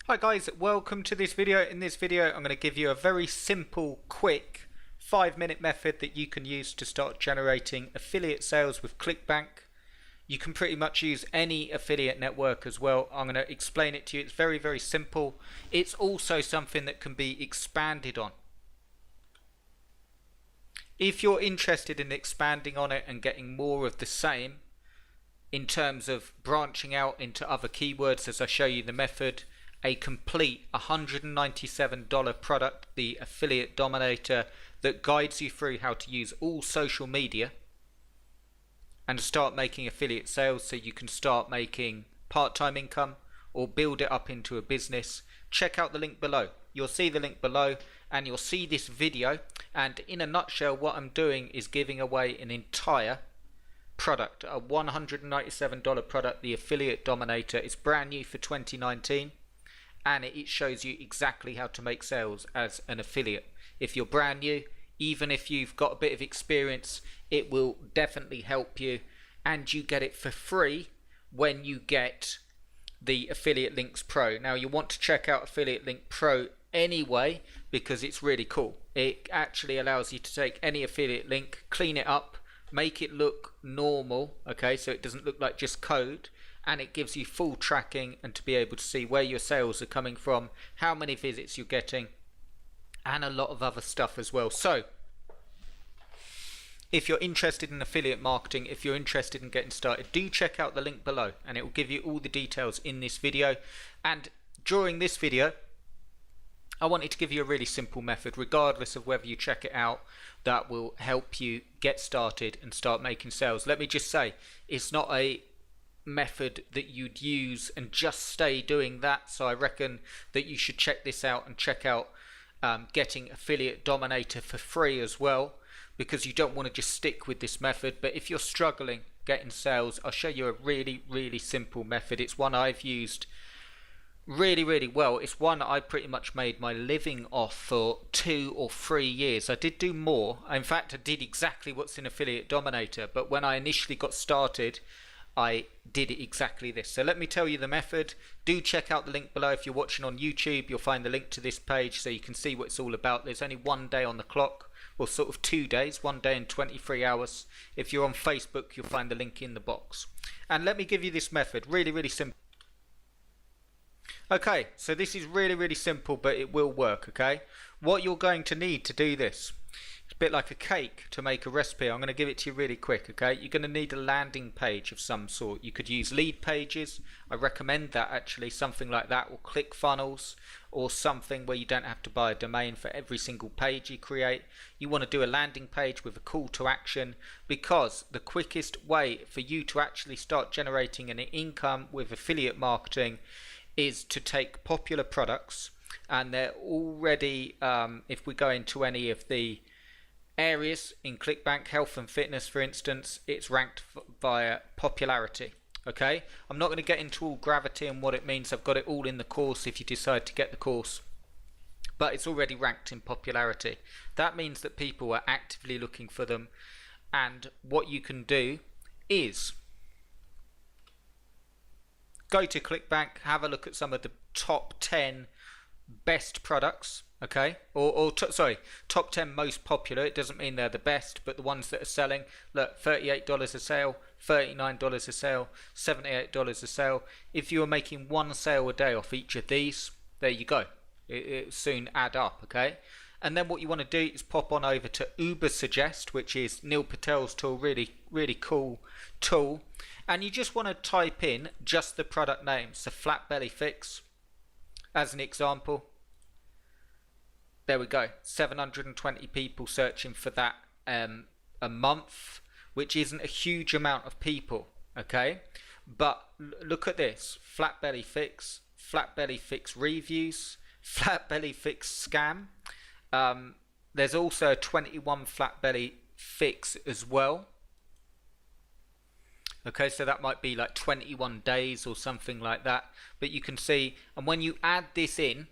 Hi guys, welcome to this video. In this video I'm going to give you a very simple, quick 5-minute method that you can use to start generating affiliate sales with Clickbank. You can pretty much use any affiliate network as well. I'm going to explain it to you. It's very simple. It's also something that can be expanded on. If you're interested in expanding on it and getting more of the same in terms of branching out into other keywords as I show you the method, a complete $197 product, the Affiliate Dominator, that guides you through how to use all social media and start making affiliate sales so you can start making part-time income or build it up into a business. Check out the link below. You'll see the link below and you'll see this video, and in a nutshell what I'm doing is giving away an entire product, a $197 product, the Affiliate Dominator. It's brand new for 2019. And it shows you exactly how to make sales as an affiliate. If you're brand new, even if you've got a bit of experience, it will definitely help you, and you get it for free when you get the Affiliate Links Pro. Now you want to check out Affiliate Link Pro anyway because it's really cool. It actually allows you to take any affiliate link, clean it up, make it look normal, okay, so it doesn't look like just code. And it gives you full tracking and to be able to see where your sales are coming from, how many visits you're getting, and a lot of other stuff as well. So if you're interested in affiliate marketing, if you're interested in getting started, do check out the link below and it will give you all the details in this video. And during this video I wanted to give you a really simple method, regardless of whether you check it out, that will help you get started and start making sales. Let me just say, it's not a method that you'd use and just stay doing that, so I reckon that you should check this out and check out getting Affiliate Dominator for free as well, because you don't want to just stick with this method. But if you're struggling getting sales, I'll show you a really simple method. It's one I've used really well. It's one I pretty much made my living off for 2 or 3 years. I did do more. In fact, I did exactly what's in Affiliate Dominator, but when I initially got started I did exactly this. So let me tell you the method. Do check out the link below. If you're watching on YouTube, you'll find the link to this page so you can see what it's all about. There's only 1 day on the clock, or sort of 2 days, 1 day and 23 hours. If you're on Facebook, you'll find the link in the box. And let me give you this method, really simple. Okay, so this is really simple, but it will work, okay? What you're going to need to do this, it's a bit like a cake to make a recipe. I'm going to give it to you really quick, okay? You're going to need a landing page of some sort. You could use lead pages. I recommend that actually, something like that, or ClickFunnels, or something where you don't have to buy a domain for every single page you create. You want to do a landing page with a call to action, because the quickest way for you to actually start generating an income with affiliate marketing is to take popular products, and they're already, if we go into any of the areas in Clickbank, health and fitness for instance, it's ranked via popularity. Okay, I'm not going to get into all gravity and what it means. I've got it all in the course if you decide to get the course, but it's already ranked in popularity. That means that people are actively looking for them, and what you can do is go to Clickbank, have a look at some of the top 10 best products, okay, or top 10 most popular. It doesn't mean they're the best, but the ones that are selling. Look, $38 a sale, $39 a sale, $78 a sale. If you are making 1 sale a day off each of these, there you go. It'll soon add up, okay? And then what you want to do is pop on over to Uber Suggest, which is Neil Patel's tool, really cool tool, and you just want to type in just the product name. So flat belly fix as an example. There we go, 720 people searching for that a month, which isn't a huge amount of people, okay? But look at this: flat belly fix reviews, flat belly fix scam. There's also a 21 flat belly fix as well. Okay, so that might be like 21 days or something like that. But you can see, and when you add this in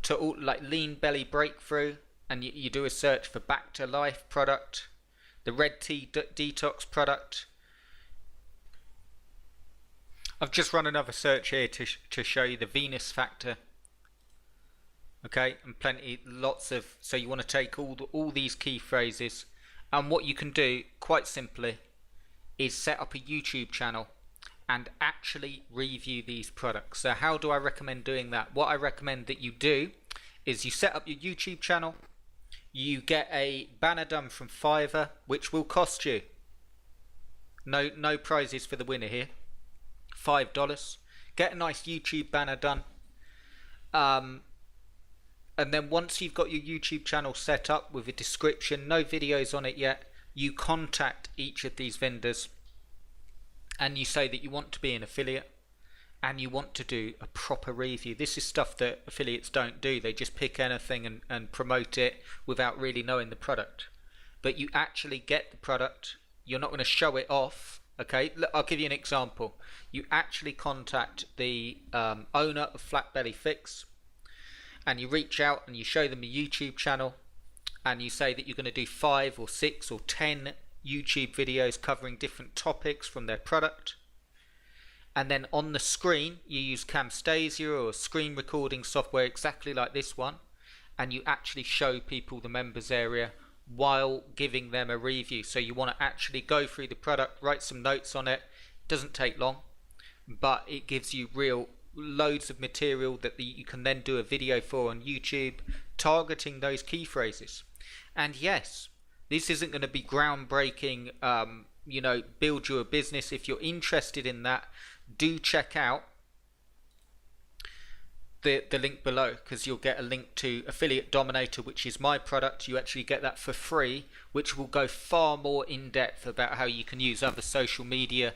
to all, like lean belly breakthrough, and you do a search for back to life product, the red tea detox product, I've just run another search here to show you the Venus factor. Okay, and lots of, so you want to take all these key phrases, and what you can do quite simply is set up a YouTube channel and actually review these products. So how do I recommend doing that? What I recommend that you do is you set up your YouTube channel, you get a banner done from Fiverr, which will cost you no prizes for the winner here, $5. Get a nice YouTube banner done, and then once you've got your YouTube channel set up with a description, no videos on it yet, you contact each of these vendors and you say that you want to be an affiliate and you want to do a proper review. This is stuff that affiliates don't do. They just pick anything and promote it without really knowing the product. But you actually get the product. You're not going to show it off. Okay, I'll give you an example. You actually contact the owner of Flat Belly Fix, and you reach out and you show them a YouTube channel, and you say that you're going to do 5 or 6 or 10 YouTube videos covering different topics from their product. And then on the screen you use Camtasia or screen recording software exactly like this one, and you actually show people the members area while giving them a review. So you want to actually go through the product, write some notes on it. It doesn't take long, but it gives you loads of material that you can then do a video for on YouTube targeting those key phrases. And yes, this isn't going to be groundbreaking, build you a business. If you're interested in that, do check out the link below, because you'll get a link to Affiliate Dominator, which is my product. You actually get that for free, which will go far more in depth about how you can use other social media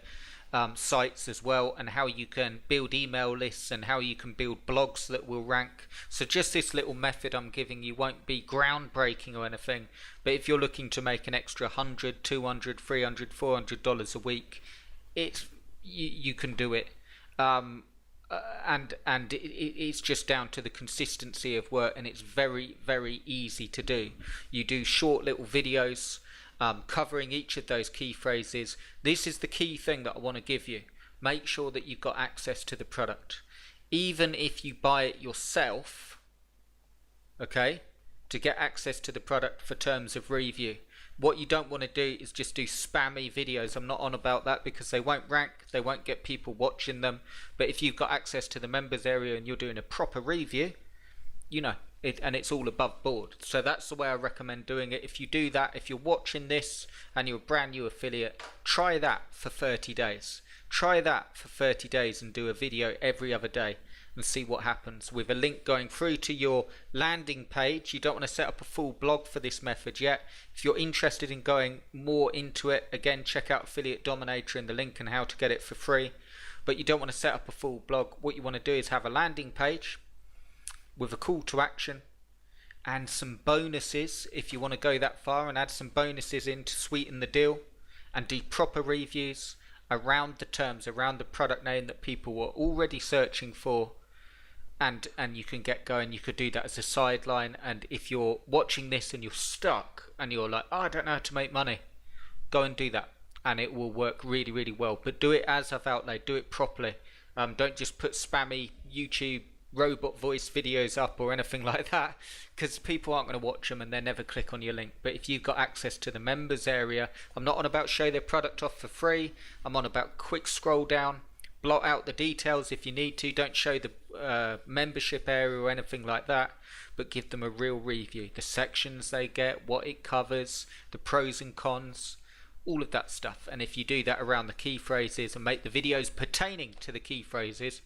sites as well, and how you can build email lists and how you can build blogs that will rank. So just this little method I'm giving you won't be groundbreaking or anything, but if you're looking to make an extra $100, $200, $300, $400 a week, you can do it. And it's just down to the consistency of work, and it's very, very easy to do. You do short little videos covering each of those key phrases. This is the key thing that I want to give you. Make sure that you've got access to the product, even if you buy it yourself, okay, to get access to the product for terms of review. What you don't want to do is just do spammy videos. I'm not on about that, because they won't rank, they won't get people watching them. But if you've got access to the members area and you're doing a proper review, and it's all above board. So that's the way I recommend doing it. If you do that, if you're watching this and you're a brand new affiliate, try that for 30 days. Try that for 30 days and do a video every other day and see what happens, with a link going through to your landing page. You don't want to set up a full blog for this method yet. If you're interested in going more into it, again, check out Affiliate Dominator and the link and how to get it for free. But you don't want to set up a full blog. What you want to do is have a landing page with a call to action and some bonuses, if you want to go that far, and add some bonuses in to sweeten the deal, and do proper reviews around the terms, around the product name that people were already searching for, and you can get going. You could do that as a sideline. And if you're watching this and you're stuck and you're like, I don't know how to make money, go and do that, and it will work really, really well. But do it as I've outlined, do it properly. Don't just put spammy YouTube robot voice videos up or anything like that, because people aren't going to watch them and they never click on your link. But if you've got access to the members area, I'm not on about show their product off for free. I'm on about quick scroll down, blot out the details if you need to. Don't show the membership area or anything like that, but give them a real review, the sections they get, what it covers, the pros and cons, all of that stuff. And if you do that around the key phrases and make the videos pertaining to the key phrases,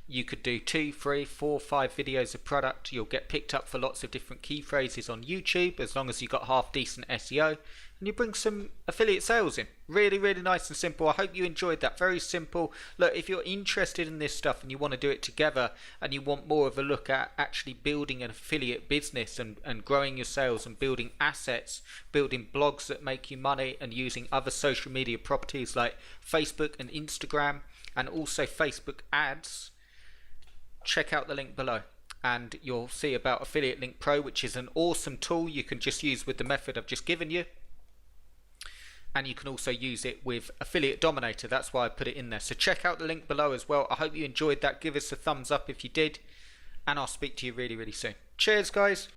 you could do 2, 3, 4, 5 videos of product. You'll get picked up for lots of different key phrases on YouTube, as long as you've got half decent SEO, and you bring some affiliate sales in. Really, really nice and simple. I hope you enjoyed that. Very simple. Look, if you're interested in this stuff and you want to do it together, and you want more of a look at actually building an affiliate business and growing your sales and building assets, building blogs that make you money, and using other social media properties like Facebook and Instagram, and also Facebook ads, check out the link below and you'll see about Affiliate Link Pro, which is an awesome tool you can just use with the method I've just given you. and you can also use it with Affiliate Dominator. That's why I put it in there. So check out the link below as well. I hope you enjoyed that. Give us a thumbs up if you did, and I'll speak to you really, really soon. Cheers, guys.